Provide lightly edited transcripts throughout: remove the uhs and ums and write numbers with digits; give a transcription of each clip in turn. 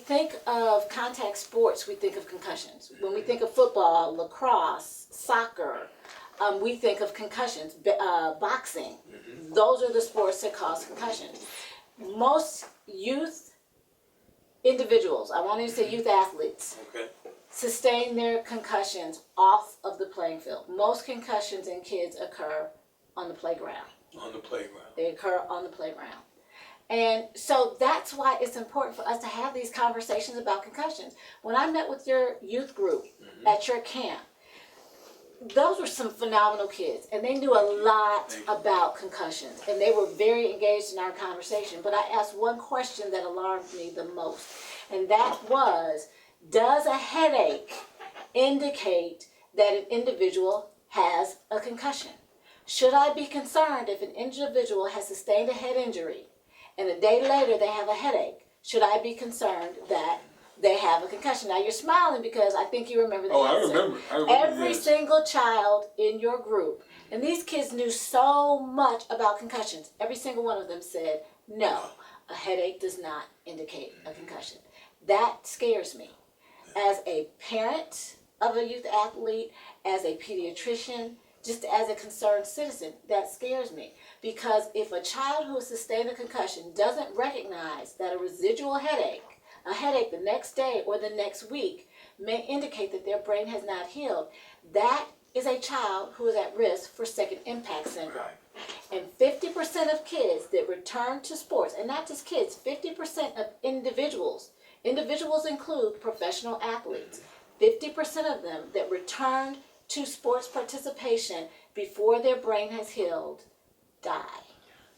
think of contact sports, we think of concussions. When we think of football, lacrosse, soccer, we think of concussions. Boxing, those are the sports that cause concussions. Most youth individuals, I want to say youth athletes, sustain their concussions off of the playing field. Most concussions in kids occur on the playground. On the playground. They occur on the playground. And so that's why it's important for us to have these conversations about concussions. When I met with your youth group at your camp, those were some phenomenal kids, and they knew a lot about concussions, and they were very engaged in our conversation. But I asked one question that alarmed me the most, and that was, does a headache indicate that an individual has a concussion? Should I be concerned if an individual has sustained a head injury and a day later they have a headache? Should I be concerned that they have a concussion? Now you're smiling because I think you remember the answer. I remember. Every single child in your group, and these kids knew so much about concussions, every single one of them said, no, a headache does not indicate a concussion. That scares me. As a parent of a youth athlete, as a pediatrician, just as a concerned citizen, that scares me. Because if a child who has sustained a concussion doesn't recognize that a residual headache, a headache the next day or the next week, may indicate that their brain has not healed, that is a child who is at risk for second impact syndrome. And 50% of kids that return to sports, and not just kids, 50% of individuals include professional athletes, 50% of them that return to sports participation before their brain has healed die.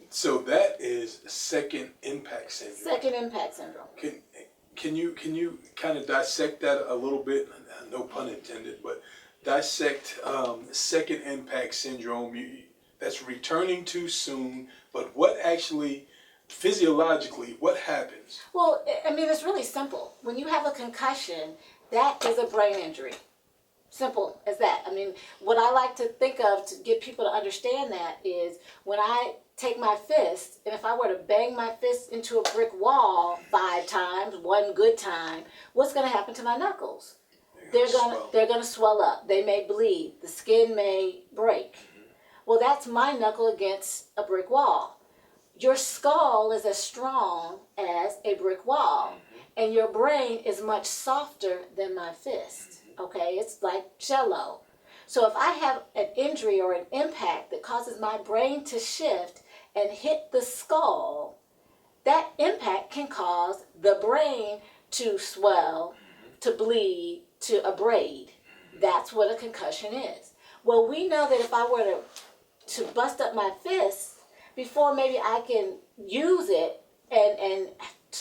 So that is second impact syndrome. Second impact syndrome. Can you kind of dissect that a little bit? No pun intended, but dissect second impact syndrome. That's returning too soon, but what actually, physiologically, what happens? Well, I mean, it's really simple. When you have a concussion, that is a brain injury. Simple as that. I mean, what I like to think of to get people to understand that is when I take my fist, and if I were to bang my fist into a brick wall 5 times, one good time, what's going to happen to my knuckles? They're gonna swell up. They may bleed. The skin may break. Well, that's my knuckle against a brick wall. Your skull is as strong as a brick wall, and your brain is much softer than my fist. Okay, it's like jello. So if I have an injury or an impact that causes my brain to shift and hit the skull, that impact can cause the brain to swell, to bleed, to abrade. That's what a concussion is. Well, we know that if I were to bust up my fist, before maybe I can use it and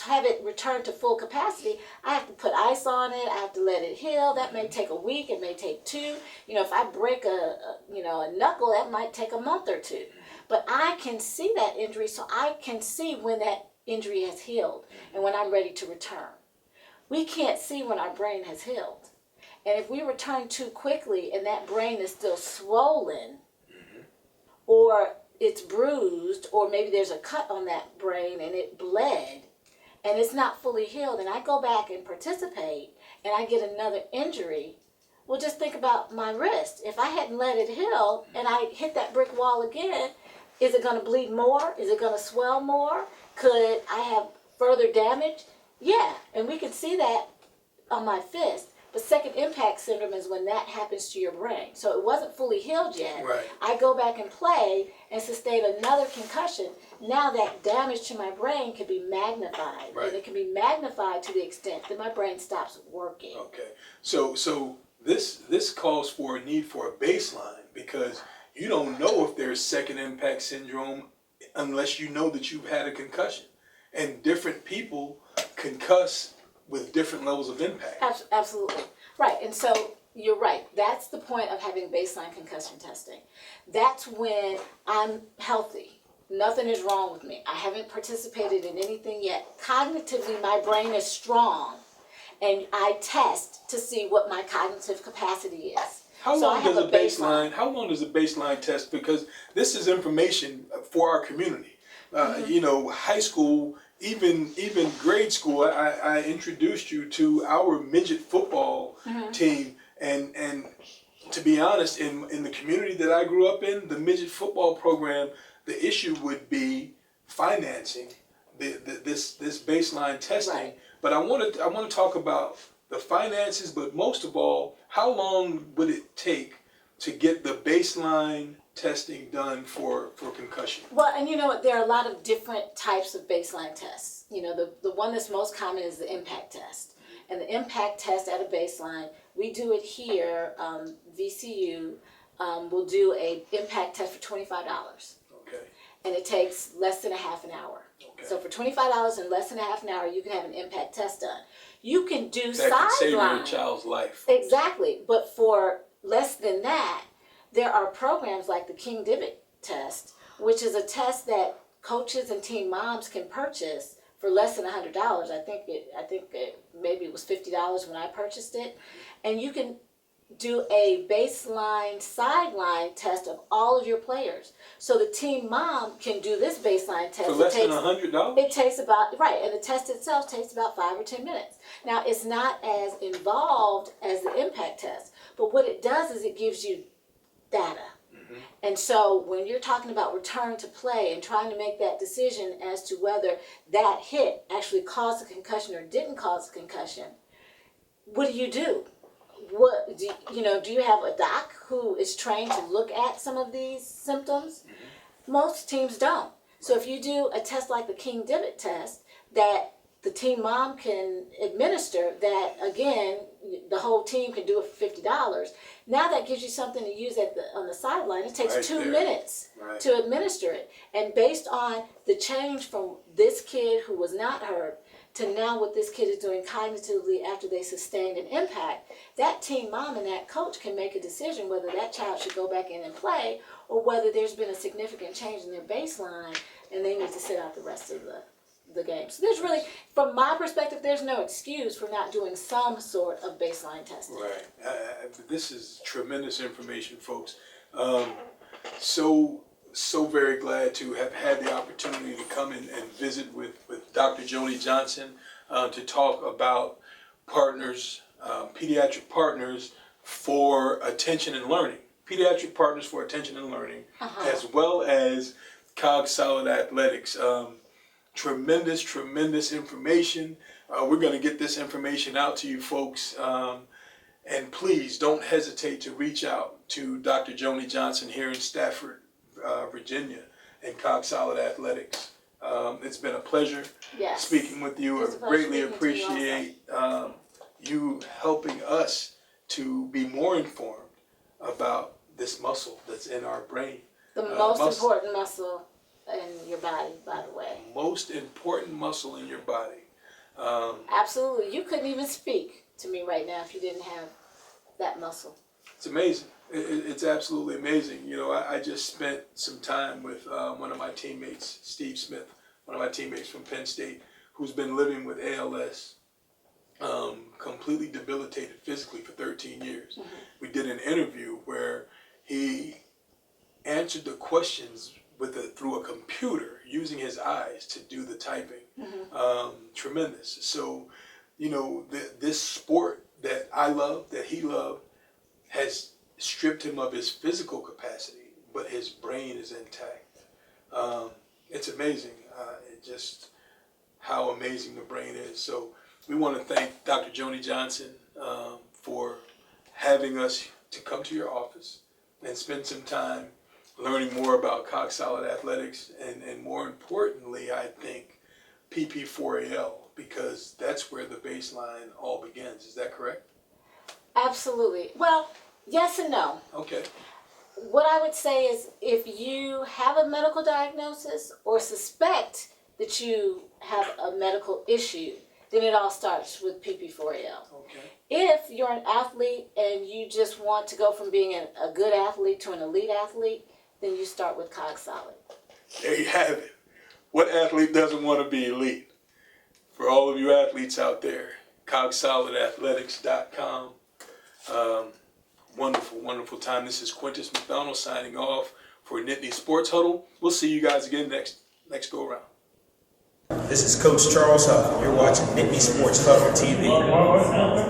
have it return to full capacity, I have to put ice on it. I have to let it heal. That may take a week. It may take 2. You know, if I break a knuckle, that might take a month or 2. But I can see that injury, so I can see when that injury has healed and when I'm ready to return. We can't see when our brain has healed. And if we return too quickly and that brain is still swollen, or it's bruised, or maybe there's a cut on that brain and it bled, and it's not fully healed, and I go back and participate, and I get another injury, well, just think about my wrist. If I hadn't let it heal, and I hit that brick wall again, is it going to bleed more? Is it going to swell more? Could I have further damage? Yeah, and we can see that on my fist. But second impact syndrome is when that happens to your brain. So it wasn't fully healed yet. Right. I go back and play and sustain another concussion. Now that damage to my brain can be magnified. Right. And it can be magnified to the extent that my brain stops working. Okay. So this calls for a need for a baseline, because you don't know if there's second impact syndrome unless you know that you've had a concussion. And different people concuss with different levels of impact. Absolutely. Right. And so you're right. That's the point of having baseline concussion testing. That's when I'm healthy. Nothing is wrong with me. I haven't participated in anything yet. Cognitively, my brain is strong. And I test to see what my cognitive capacity is. How long does a baseline test? Because this is information for our community. You know, high school, even grade school, I introduced you to our midget football team, and to be honest, in the community that I grew up in, the midget football program, the issue would be financing this baseline testing. Right. But I want to talk about the finances, but most of all, how long would it take to get the baseline testing done for concussion? Well, and you know what, there are a lot of different types of baseline tests. You know, the one that's most common is the impact test. And the impact test at a baseline, we do it here, VCU will do a impact test for $25. Okay. And it takes less than a half an hour. Okay. So for $25 and less than a half an hour, you can have an impact test done. You can do That could save your sideline. child's life. Exactly. But for less than that, there are programs like the King Divot test, which is a test that coaches and team moms can purchase for less than $100. I think maybe it was $50 when I purchased it, and you can do a baseline sideline test of all of your players. So the team mom can do this baseline test. For less than $100? It takes about, right, and the test itself takes about 5 or 10 minutes. Now, it's not as involved as the impact test, but what it does is it gives you data. And so when you're talking about return to play and trying to make that decision as to whether that hit actually caused a concussion or didn't cause a concussion, what do? What do you have a doc who is trained to look at some of these symptoms? Most teams don't. So if you do a test like the King Divot test that the team mom can administer, that again the whole team can do it for $50. Now that gives you something to use on the sideline. It takes Right 2 there. minutes to administer it, and based on the change from this kid who was not hurt to now what this kid is doing cognitively after they sustained an impact, that team mom and that coach can make a decision whether that child should go back in and play or whether there's been a significant change in their baseline and they need to sit out the rest of the game. So there's really, from my perspective, there's no excuse for not doing some sort of baseline testing. Right. This is tremendous information, folks. So very glad to have had the opportunity to come in and visit with Dr. Joni Johnson to talk about partners, pediatric partners for attention and learning. Pediatric partners for attention and learning, as well as CogSolid Athletics. Tremendous information. We're going to get this information out to you folks. And please don't hesitate to reach out to Dr. Joni Johnson here in Stafford, Virginia, and CogSolid Athletics. It's been a pleasure speaking with you. I greatly appreciate you helping us to be more informed about this muscle that's in our brain. The most important muscle in your body, by the way. Most important muscle in your body. Absolutely. You couldn't even speak to me right now if you didn't have that muscle. It's amazing. It's absolutely amazing. You know, I just spent some time with one of my teammates, Steve Smith, one of my teammates from Penn State, who's been living with ALS, completely debilitated physically for 13 years. We did an interview where he answered the questions through a computer using his eyes to do the typing. Tremendous. So, you know, this sport that I love, that he loved, has stripped him of his physical capacity, but his brain is intact. It's amazing, just how amazing the brain is. So we want to thank Dr. Joni Johnson for having us to come to your office and spend some time learning more about CogSolid Athletics, and more importantly, I think, PP4AL, because that's where the baseline all begins. Is that correct? Absolutely. Well, yes and no. Okay. What I would say is if you have a medical diagnosis or suspect that you have a medical issue, then it all starts with PP4AL. Okay. If you're an athlete and you just want to go from being a good athlete to an elite athlete, then you start with CogSolid. There you have it. What athlete doesn't want to be elite? For all of you athletes out there, CogSolidAthletics.com. Wonderful time. This is Quintus McDonald signing off for NittanySports Huddle. We'll see you guys again next go around. This is Coach Charles Huddle. You're watching NittanySports Huddle TV.